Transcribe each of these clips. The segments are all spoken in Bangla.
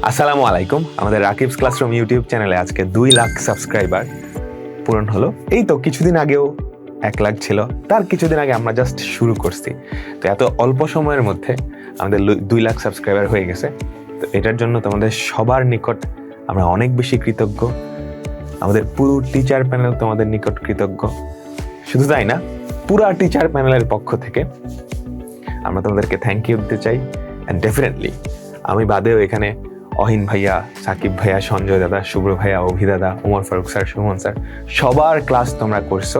আসসালামু আলাইকুম। আমাদের রাকিবস ক্লাসরুম ইউটিউব চ্যানেলে আজকে 2 লাখ সাবস্ক্রাইবার পূরণ হলো। এই তো কিছুদিন আগেও 1 লাখ ছিল, তার কিছুদিন আগে আমরা জাস্ট শুরু করছি। তো এত অল্প সময়ের মধ্যে আমাদের 2 লাখ সাবস্ক্রাইবার হয়ে গেছে। তো এটার জন্য তোমাদের সবার নিকট আমরা অনেক বেশি কৃতজ্ঞ। আমাদের পুরো টিচার প্যানেল তোমাদের নিকট কৃতজ্ঞ। শুধু তাই না, পুরা টিচার প্যানেলের পক্ষ থেকে আমরা তোমাদেরকে থ্যাংক ইউ দিতে চাই। অ্যান্ড ডেফিনেটলি আমি বাদেও এখানে অহিন ভাইয়া, সাকিব ভাইয়া, সঞ্জয় দাদা, শুভ্র ভাইয়া, অভি দাদা, উমর ফারুক স্যার, সুমন স্যার, সবার ক্লাস তোমরা করছো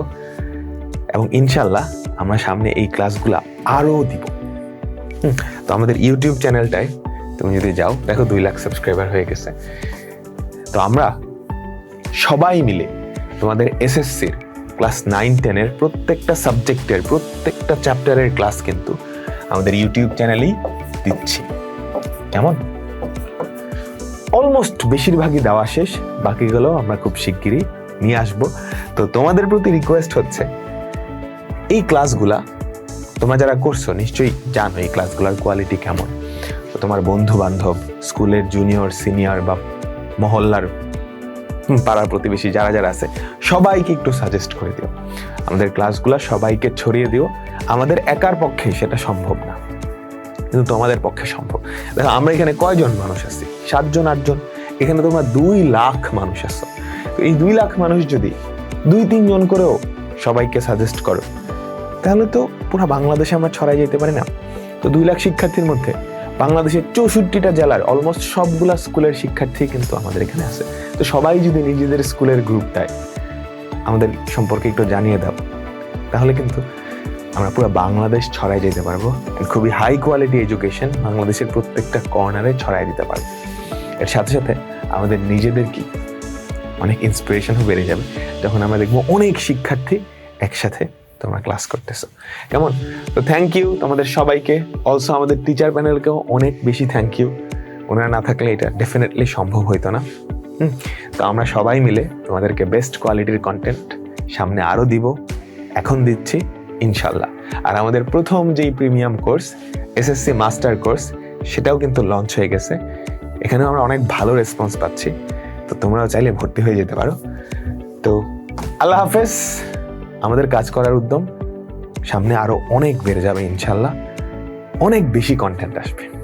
এবং ইনশাল্লাহ আমরা সামনে এই ক্লাসগুলো আরও দিব। তো আমাদের ইউটিউব চ্যানেলটায় তুমি যদি যাও, দেখো 2 লাখ সাবস্ক্রাইবার হয়ে গেছে। তো আমরা সবাই মিলে তোমাদের এসএসসির ক্লাস 9-10-এর প্রত্যেকটা সাবজেক্টের প্রত্যেকটা চ্যাপ্টারের ক্লাস কিন্তু আমাদের ইউটিউব চ্যানেলেই দিচ্ছি। কেমন? অলমোস্ট বেশিরভাগই দেওয়া শেষ, বাকিগুলো আমরা খুব শিগগিরই নিয়ে আসবো। তো তোমাদের প্রতি রিকোয়েস্ট হচ্ছে, এই ক্লাসগুলা তোমরা যারা করছো নিশ্চয়ই জানো এই ক্লাসগুলোর কোয়ালিটি কেমন। তো তোমার বন্ধু বান্ধব, স্কুলের জুনিয়র, সিনিয়র বা মহল্লার পাড়ার প্রতিবেশী যারা যারা আছে সবাইকে একটু সাজেস্ট করে দিও। আমাদের ক্লাসগুলো সবাইকে ছড়িয়ে দিও। আমাদের একার পক্ষে সেটা সম্ভব না, কিন্তু তোমাদের পক্ষে সম্ভব। দেখো আমরা এখানে কয়জন মানুষ আছি? 7জন 8জন। এখানে তোমরা 2 লাখ মানুষ আছো। তো এই 2 লাখ মানুষ যদি 2-3 জন করেও সবাইকে সাজেস্ট করো, তাহলে তো পুরো বাংলাদেশে আমরা ছড়াই যেতে পারি না? তো 2 লাখ শিক্ষার্থীর মধ্যে বাংলাদেশের 64টা জেলার অলমোস্ট সবগুলা স্কুলের শিক্ষার্থী কিন্তু আমাদের এখানে আছে। তো সবাই যদি নিজেদের স্কুলের গ্রুপটায় আমাদের সম্পর্কে একটু জানিয়ে দাও, তাহলে কিন্তু আমরা পুরো বাংলাদেশ ছড়াই যেতে পারবো। খুবই হাই কোয়ালিটি এডুকেশন বাংলাদেশের প্রত্যেকটা কর্নারে ছড়াই দিতে পারবো। এর সাথে সাথে আমাদের নিজেদের কি অনেক ইন্সপিরেশনও বেড়ে যাবে যখন আমরা দেখবো অনেক শিক্ষার্থী একসাথে তোমরা ক্লাস করতেছো। কেমন? তো থ্যাংক ইউ তোমাদের সবাইকে। অলসো আমাদের টিচার প্যানেলকেও অনেক বেশি থ্যাংক ইউ। ওনারা না থাকলে এটা ডেফিনেটলি সম্ভব হইতো না। তো আমরা সবাই মিলে তোমাদেরকে বেস্ট কোয়ালিটির কন্টেন্ট সামনে আরও দিব, এখন দিচ্ছি ইনশাল্লাহ। আর আমাদের প্রথম যেই premium course SSC master course, সেটাও কিন্তু লঞ্চ হয়ে গেছে। এখানেও আমরা অনেক ভালো রেসপন্স পাচ্ছি। তো তোমরাও চাইলে ভর্তি হয়ে যেতে পারো। তো আল্লাহ হাফেজ। আমাদের কাজ করার উদ্যম সামনে আরো অনেক বেড়ে যাবে ইনশাল্লাহ। অনেক বেশি কন্টেন্ট আসবে।